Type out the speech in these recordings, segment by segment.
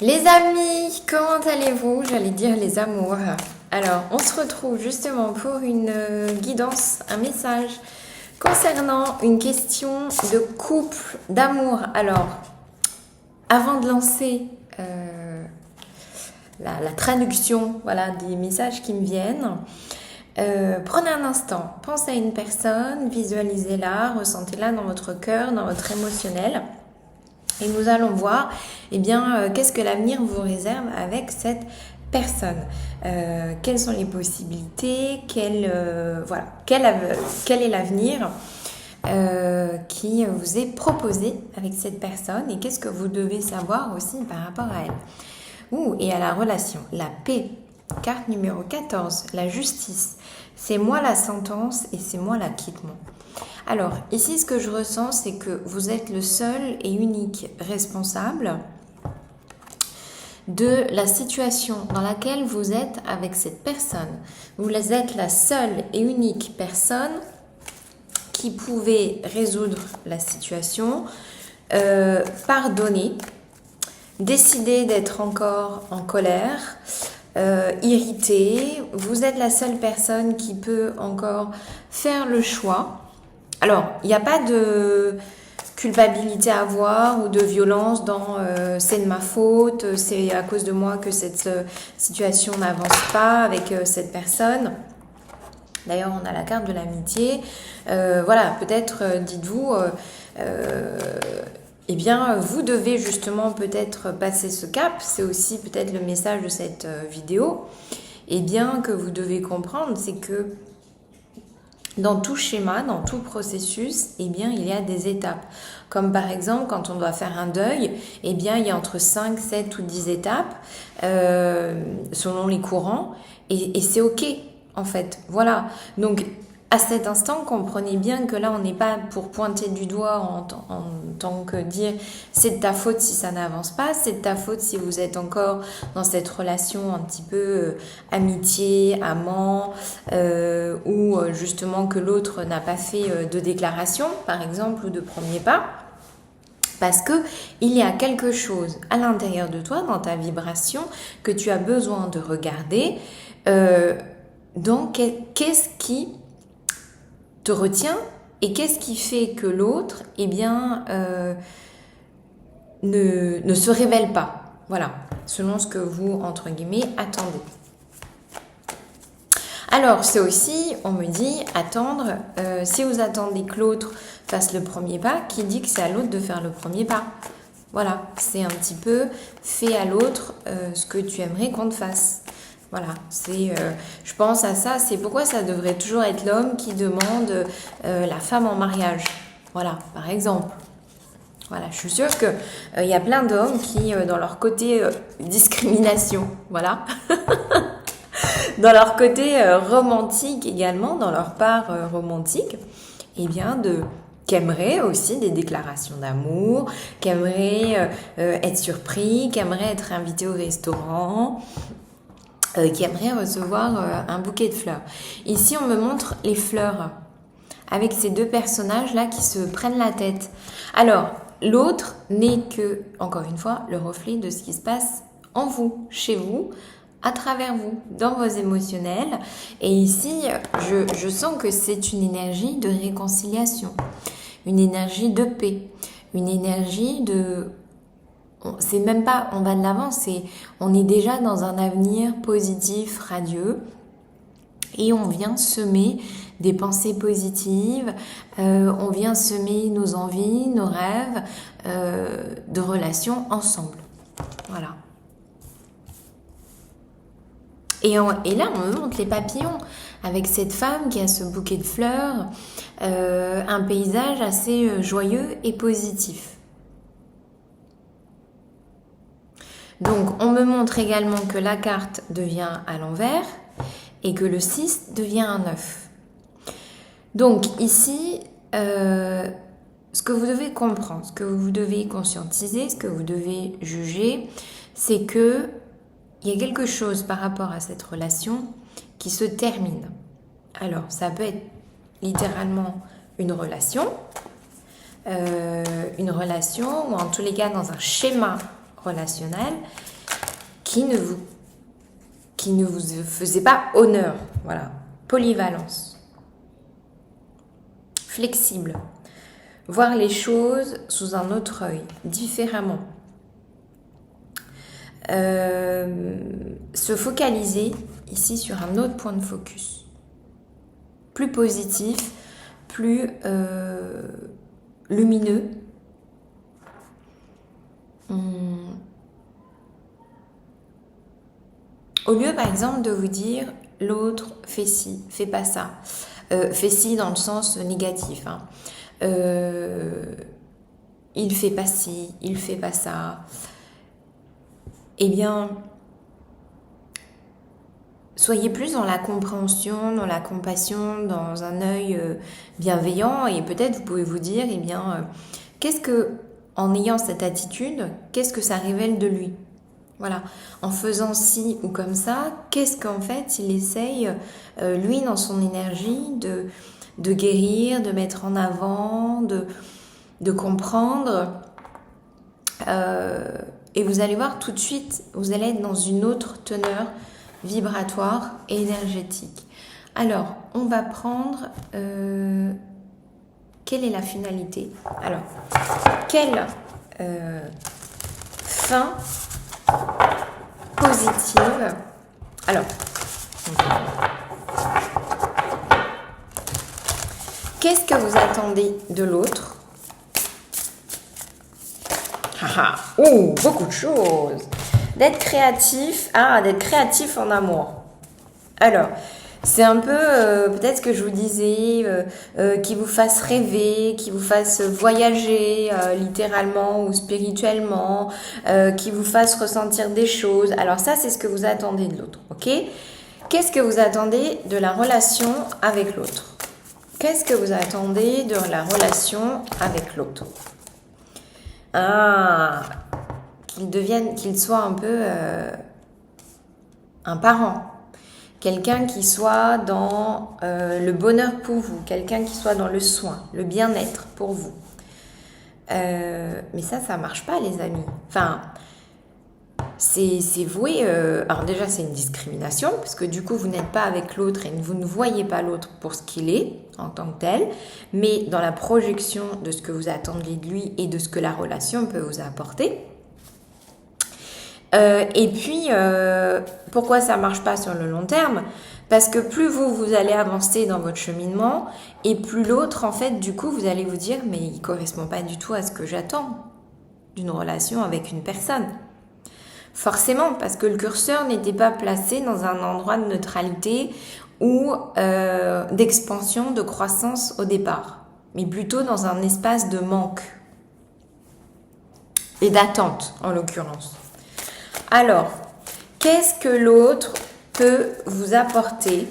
Les amis, comment allez-vous? J'allais dire les amours. Alors, on se retrouve justement pour une guidance, un message concernant une question de couple, d'amour. Alors, avant de lancer la traduction, voilà, des messages qui me viennent, prenez un instant, pensez à une personne, visualisez-la, ressentez-la dans votre cœur, dans votre émotionnel. Et nous allons voir, eh bien, qu'est-ce que l'avenir vous réserve avec cette personne. Quelles sont les possibilités, quel est l'avenir qui vous est proposé avec cette personne et qu'est-ce que vous devez savoir aussi par rapport à elle. Et à la relation, la paix, carte numéro 14, la justice. C'est moi la sentence et c'est moi l'acquittement. Alors, ici, ce que je ressens, c'est que vous êtes le seul et unique responsable de la situation dans laquelle vous êtes avec cette personne. Vous êtes la seule et unique personne qui pouvait résoudre la situation, pardonner, décider d'être encore en colère, irrité. Vous êtes la seule personne qui peut encore faire le choix. Alors, il n'y a pas de culpabilité à avoir ou de violence dans c'est de ma faute, c'est à cause de moi que cette situation n'avance pas avec cette personne. D'ailleurs, on a la carte de l'amitié. Voilà, peut-être dites-vous, eh bien, vous devez justement peut-être passer ce cap. C'est aussi peut-être le message de cette vidéo. Eh bien, que vous devez comprendre, c'est que dans tout schéma, dans tout processus, eh bien, il y a des étapes. Comme par exemple, quand on doit faire un deuil, eh bien, il y a entre 5, 7 ou 10 étapes, selon les courants, et c'est OK, en fait. Voilà. Donc, à cet instant, comprenez bien que là, on n'est pas pour pointer du doigt en tant que dire c'est de ta faute si ça n'avance pas, c'est de ta faute si vous êtes encore dans cette relation un petit peu amitié, amant, ou justement que l'autre n'a pas fait de déclaration, par exemple, ou de premier pas. Parce que il y a quelque chose à l'intérieur de toi, dans ta vibration, que tu as besoin de regarder. Donc, qu'est-ce qui te retient et qu'est-ce qui fait que l'autre, eh bien, ne se révèle pas. Voilà, selon ce que vous, entre guillemets, attendez. Alors, c'est aussi, on me dit, attendre, si vous attendez que l'autre fasse le premier pas, qui dit que c'est à l'autre de faire le premier pas. Voilà, c'est un petit peu fait à l'autre ce que tu aimerais qu'on te fasse. Voilà, je pense à ça, c'est pourquoi ça devrait toujours être l'homme qui demande la femme en mariage. Voilà, par exemple. Voilà, je suis sûre qu'il y a plein d'hommes qui, dans leur côté discrimination, voilà, dans leur côté romantique également, dans leur part romantique, eh bien, qui aimeraient aussi des déclarations d'amour, qui aimeraient être surpris, qui aimeraient être invités au restaurant, qui aimerait recevoir un bouquet de fleurs. Ici, on me montre les fleurs avec ces deux personnages-là qui se prennent la tête. Alors, l'autre n'est que, encore une fois, le reflet de ce qui se passe en vous, chez vous, à travers vous, dans vos émotionnels. Et ici, je sens que c'est une énergie de réconciliation, une énergie de paix, une énergie de... C'est même pas on va de l'avant, on est déjà dans un avenir positif, radieux, et on vient semer des pensées positives, on vient semer nos envies, nos rêves de relations ensemble. Voilà. Et là, on me montre les papillons avec cette femme qui a ce bouquet de fleurs, un paysage assez joyeux et positif. Donc, on me montre également que la carte devient à l'envers et que le 6 devient un 9. Donc, ici, ce que vous devez comprendre, ce que vous devez conscientiser, ce que vous devez juger, c'est que il y a quelque chose par rapport à cette relation qui se termine. Alors, ça peut être littéralement une relation ou en tous les cas dans un schéma relationnel qui ne vous faisait pas honneur. Voilà. Polyvalence. Flexible. Voir les choses sous un autre œil, différemment. Se focaliser ici sur un autre point de focus. Plus positif, plus lumineux. Au lieu, par exemple, de vous dire l'autre fait ci, fait pas ça. Fait ci dans le sens négatif. Hein. Il fait pas ci, il fait pas ça. Eh bien, soyez plus dans la compréhension, dans la compassion, dans un œil bienveillant et peut-être vous pouvez vous dire, eh bien, qu'est-ce que, en ayant cette attitude, qu'est-ce que ça révèle de lui ? Voilà, en faisant ci ou comme ça, qu'est-ce qu'en fait il essaye, lui, dans son énergie, de guérir, de mettre en avant, de comprendre. Et vous allez voir tout de suite, vous allez être dans une autre teneur vibratoire et énergétique. Alors, on va prendre... quelle est la finalité ? Alors, quelle fin positive. Alors, qu'est-ce que vous attendez de l'autre ? Oh, beaucoup de choses. D'être créatif, d'être créatif en amour. Alors, c'est un peu peut-être ce que je vous disais, qui vous fasse rêver, qui vous fasse voyager littéralement ou spirituellement, qui vous fasse ressentir des choses. Alors ça, c'est ce que vous attendez de l'autre, ok ? Qu'est-ce que vous attendez de la relation avec l'autre ? Qu'est-ce que vous attendez de la relation avec l'autre ? Qu'il soit un peu un parent. Quelqu'un qui soit dans le bonheur pour vous, quelqu'un qui soit dans le soin, le bien-être pour vous. Mais ça marche pas, les amis. Enfin, c'est voué... alors déjà, c'est une discrimination, parce que du coup, vous n'êtes pas avec l'autre et vous ne voyez pas l'autre pour ce qu'il est, en tant que tel, mais dans la projection de ce que vous attendez de lui et de ce que la relation peut vous apporter. Et puis, pourquoi ça marche pas sur le long terme ? Parce que plus vous allez avancer dans votre cheminement, et plus l'autre, en fait, du coup, vous allez vous dire, mais il correspond pas du tout à ce que j'attends d'une relation avec une personne. Forcément, parce que le curseur n'était pas placé dans un endroit de neutralité ou d'expansion, de croissance au départ, mais plutôt dans un espace de manque et d'attente, en l'occurrence. Alors, qu'est-ce que l'autre peut vous apporter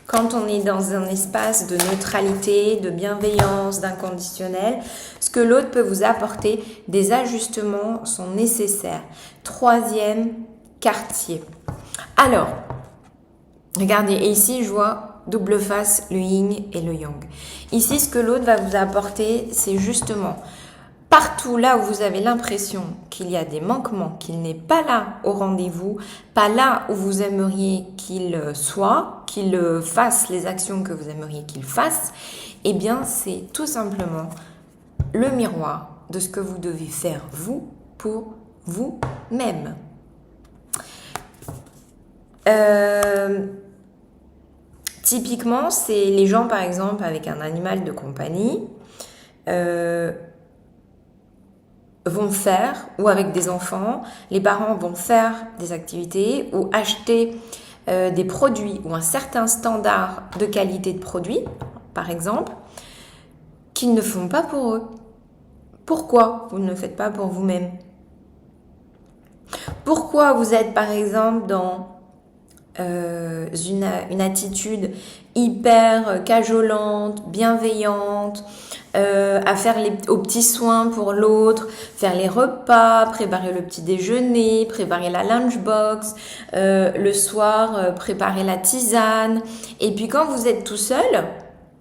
quand on est dans un espace de neutralité, de bienveillance, d'inconditionnel? Ce que l'autre peut vous apporter, des ajustements sont nécessaires. 3e quartier. Alors, regardez, et ici je vois double face, le yin et le yang. Ici, ce que l'autre va vous apporter, c'est justement... Partout là où vous avez l'impression qu'il y a des manquements, qu'il n'est pas là au rendez-vous, pas là où vous aimeriez qu'il soit, qu'il fasse les actions que vous aimeriez qu'il fasse, eh bien c'est tout simplement le miroir de ce que vous devez faire vous pour vous-même. Typiquement, c'est les gens par exemple avec un animal de compagnie, vont faire, ou avec des enfants, les parents vont faire des activités ou acheter des produits ou un certain standard de qualité de produit, par exemple, qu'ils ne font pas pour eux. Pourquoi vous ne le faites pas pour vous-même ? Pourquoi vous êtes, par exemple, dans une attitude hyper cajolante, bienveillante, à faire aux petits soins pour l'autre, faire les repas, préparer le petit déjeuner, préparer la lunchbox, le soir, préparer la tisane. Et puis quand vous êtes tout seul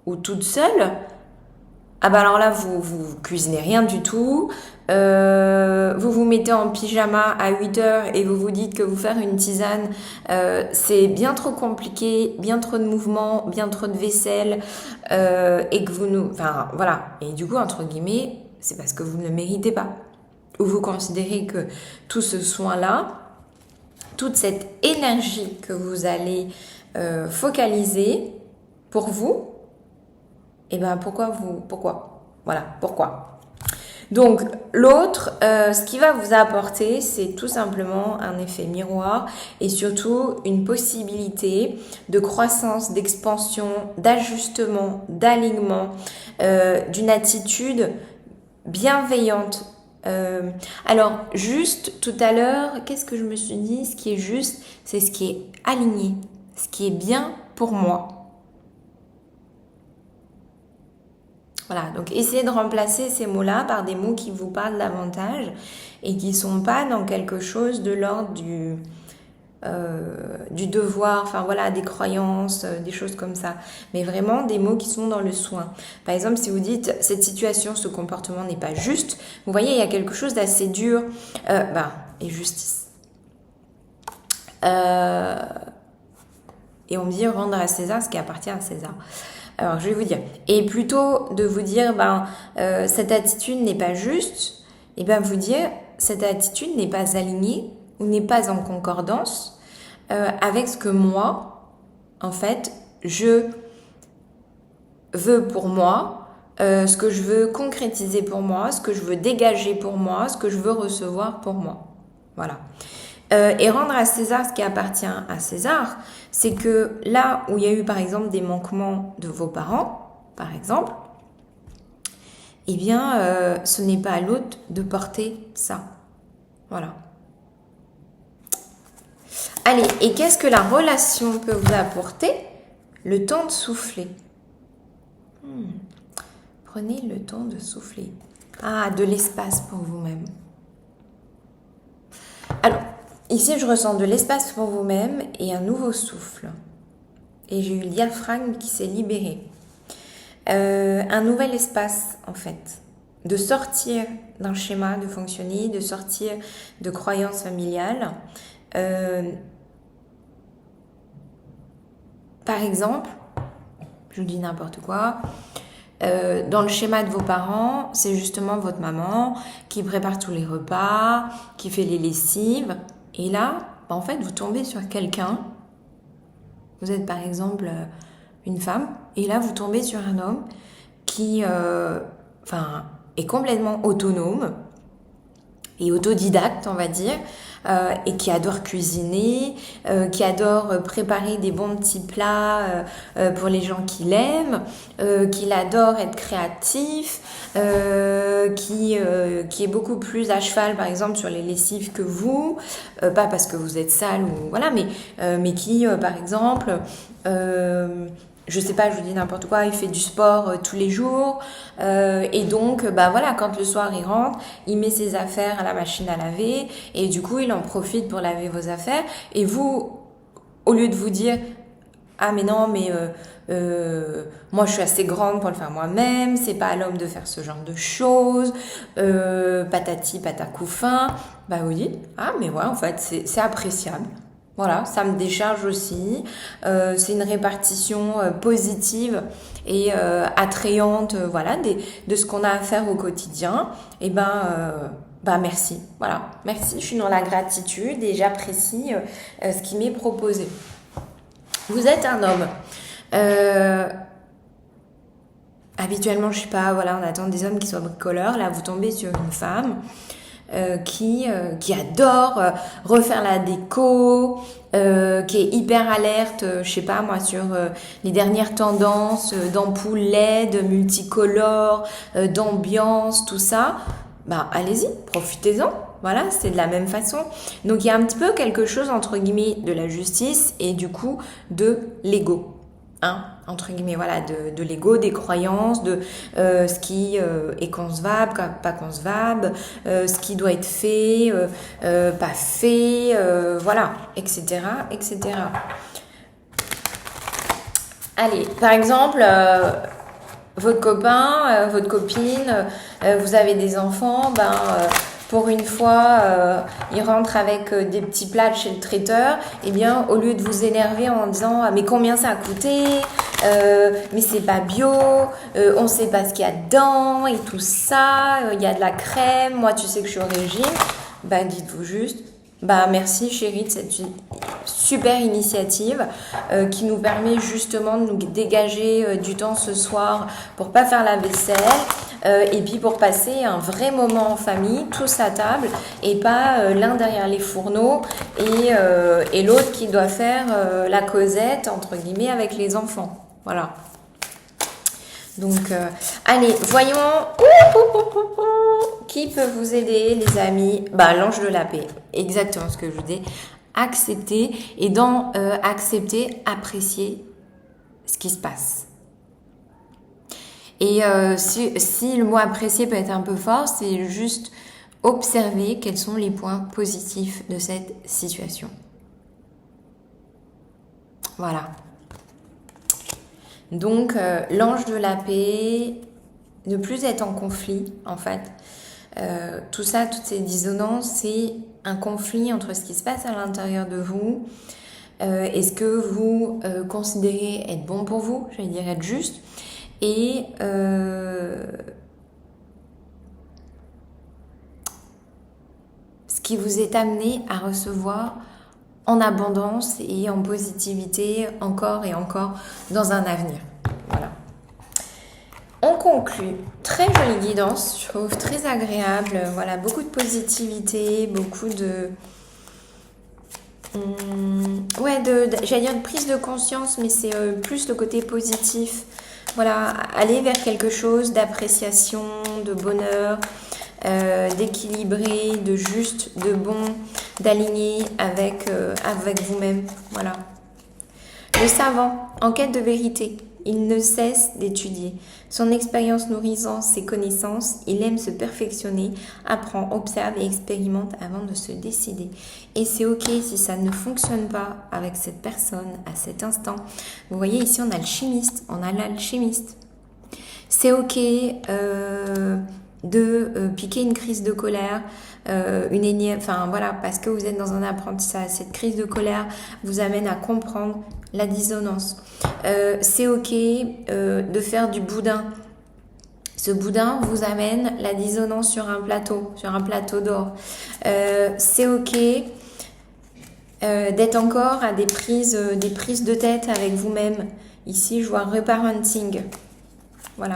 ou toute seule, Ah bah alors là, vous cuisinez rien du tout. Vous vous mettez en pyjama à 8 heures et vous vous dites que vous faire une tisane, c'est bien trop compliqué, bien trop de mouvements, bien trop de vaisselle, et que vous nous... Enfin, voilà. Et du coup, entre guillemets, c'est parce que vous ne le méritez pas. Ou vous considérez que tout ce soin-là, toute cette énergie que vous allez focaliser pour vous, et ben pourquoi voilà, pourquoi. Donc l'autre, ce qui va vous apporter, c'est tout simplement un effet miroir et surtout une possibilité de croissance, d'expansion, d'ajustement, d'alignement, d'une attitude bienveillante. Alors juste tout à l'heure, qu'est-ce que je me suis dit? Ce qui est juste, c'est ce qui est aligné, ce qui est bien pour moi. Voilà, donc essayez de remplacer ces mots-là par des mots qui vous parlent davantage et qui ne sont pas dans quelque chose de l'ordre du devoir, enfin voilà, des croyances, des choses comme ça. Mais vraiment des mots qui sont dans le soin. Par exemple, si vous dites cette situation, ce comportement n'est pas juste, vous voyez, il y a quelque chose d'assez dur. Et justice. Et on me dit rendre à César ce qui appartient à César. Alors, je vais vous dire. Et plutôt de vous dire, cette attitude n'est pas juste, et bien vous dire, cette attitude n'est pas alignée ou n'est pas en concordance avec ce que moi, en fait, je veux pour moi, ce que je veux concrétiser pour moi, ce que je veux dégager pour moi, ce que je veux recevoir pour moi. Voilà. Et rendre à César ce qui appartient à César, c'est que là où il y a eu par exemple des manquements de vos parents, par exemple, eh bien ce n'est pas à l'autre de porter ça. Voilà. Allez, et qu'est-ce que la relation peut vous apporter? Le temps de souffler. Prenez le temps de souffler. Ah, de l'espace pour vous-même. Alors, ici, je ressens de l'espace pour vous-même et un nouveau souffle. Et j'ai eu le diaphragme qui s'est libéré. Un nouvel espace, en fait. De sortir d'un schéma de fonctionner, de sortir de croyances familiales. Par exemple, je vous dis n'importe quoi, dans le schéma de vos parents, c'est justement votre maman qui prépare tous les repas, qui fait les lessives. Et là, en fait, vous tombez sur quelqu'un. Vous êtes par exemple une femme, et là, vous tombez sur un homme qui est complètement autonome et autodidacte, on va dire, et qui adore cuisiner, qui adore préparer des bons petits plats pour les gens qu'il aime, qu'il adore être créatif, qui est beaucoup plus à cheval, par exemple, sur les lessives que vous, pas parce que vous êtes sale ou voilà, mais qui, par exemple, je sais pas, je vous dis n'importe quoi, il fait du sport tous les jours, et donc voilà, quand le soir il rentre, il met ses affaires à la machine à laver et du coup il en profite pour laver vos affaires, et vous, au lieu de vous dire ah mais non, mais moi je suis assez grande pour le faire moi-même, c'est pas à l'homme de faire ce genre de choses, patati patacoufin, vous dites ah mais ouais, en fait c'est appréciable. Voilà, ça me décharge aussi. C'est une répartition positive et attrayante, voilà, de ce qu'on a à faire au quotidien. Et merci. Voilà, merci. Je suis dans la gratitude et j'apprécie ce qui m'est proposé. Vous êtes un homme. Habituellement, je sais pas, voilà, on attend des hommes qui soient bricoleurs. Là, vous tombez sur une femme. Qui adore refaire la déco, qui est hyper alerte, je sais pas moi, sur les dernières tendances d'ampoules LED, multicolores, d'ambiance, tout ça. Allez-y, profitez-en. Voilà, c'est de la même façon. Donc il y a un petit peu quelque chose entre guillemets de la justice et du coup de l'ego. Entre guillemets, voilà, de l'ego, des croyances, de ce qui est concevable, pas concevable, ce qui doit être fait, pas fait, voilà, etc., etc. Allez, par exemple, votre copain, votre copine, vous avez des enfants, pour une fois, il rentre avec des petits plats de chez le traiteur, eh bien, au lieu de vous énerver en disant mais combien ça a coûté, mais c'est pas bio, on sait pas ce qu'il y a dedans et tout ça, il y a de la crème, moi tu sais que je suis au régime, dites-vous juste, merci chérie de cette super initiative qui nous permet justement de nous dégager du temps ce soir pour pas faire la vaisselle. Et puis pour passer un vrai moment en famille, tous à table, et pas l'un derrière les fourneaux et l'autre qui doit faire la causette, entre guillemets, avec les enfants. Voilà. Donc, allez, voyons qui peut vous aider, les amis. L'ange de la paix, exactement ce que je vous dis. Accepter, et dans accepter, apprécier ce qui se passe. Et si le mot apprécier peut être un peu fort, c'est juste observer quels sont les points positifs de cette situation. Voilà. Donc, l'ange de la paix, ne plus être en conflit, en fait. Tout ça, toutes ces dissonances, c'est un conflit entre ce qui se passe à l'intérieur de vous et ce que vous considérez être bon pour vous, j'allais dire être juste, et ce qui vous est amené à recevoir en abondance et en positivité encore et encore dans un avenir. Voilà. On conclut. Très jolie guidance, je trouve, très agréable. Voilà, beaucoup de positivité, beaucoup de... j'allais dire de prise de conscience, mais c'est plus le côté positif. Voilà, aller vers quelque chose d'appréciation, de bonheur, d'équilibré, de juste, de bon, d'aligné avec vous-même. Voilà. Le savant, en quête de vérité, il ne cesse d'étudier. Son expérience nourrissant ses connaissances, il aime se perfectionner, apprend, observe et expérimente avant de se décider. Et c'est ok si ça ne fonctionne pas avec cette personne à cet instant. Vous voyez ici on a le chimiste, on a l'alchimiste. C'est ok de piquer une crise de colère, une énième, parce que vous êtes dans un apprentissage. Cette crise de colère vous amène à comprendre la dissonance. C'est ok de faire du boudin. Ce boudin vous amène la dissonance sur un plateau d'or. C'est ok d'être encore à des prises de tête avec vous-même. Ici, je vois reparenting. Voilà.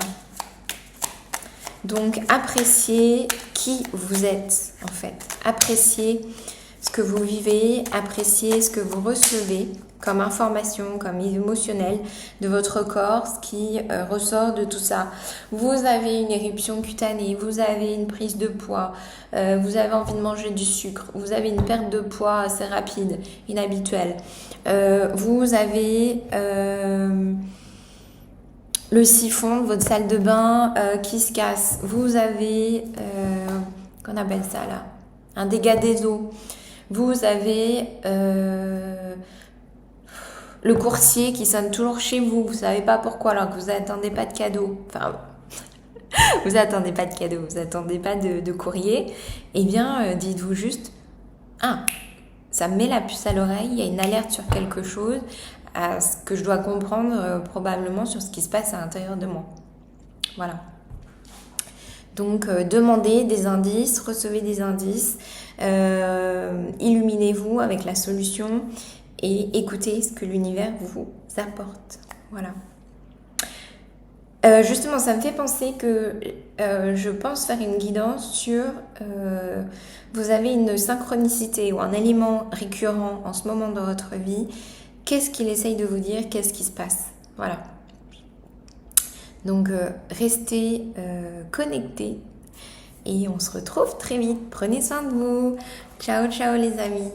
Donc, appréciez qui vous êtes, en fait. Appréciez ce que vous vivez, appréciez ce que vous recevez comme information, comme émotionnel de votre corps, ce qui ressort de tout ça. Vous avez une éruption cutanée, vous avez une prise de poids, vous avez envie de manger du sucre, vous avez une perte de poids assez rapide, inhabituelle. Vous avez... le siphon de votre salle de bain qui se casse. Vous avez, qu'on appelle ça là, un dégât des eaux. Vous avez le coursier qui sonne toujours chez vous. Vous savez pas pourquoi alors que vous attendez pas de cadeau. Enfin, vous attendez pas de cadeau, vous attendez pas de courrier. Eh bien, dites-vous juste, ça me met la puce à l'oreille, il y a une alerte sur quelque chose. À ce que je dois comprendre probablement sur ce qui se passe à l'intérieur de moi. Voilà. Donc, demandez des indices, recevez des indices, illuminez-vous avec la solution et écoutez ce que l'univers vous apporte. Voilà. Justement, ça me fait penser que je pense faire une guidance sur vous avez une synchronicité ou un élément récurrent en ce moment dans votre vie. Qu'est-ce qu'il essaye de vous dire? Qu'est-ce qui se passe? Voilà. Donc, restez connectés et on se retrouve très vite. Prenez soin de vous. Ciao, ciao les amis.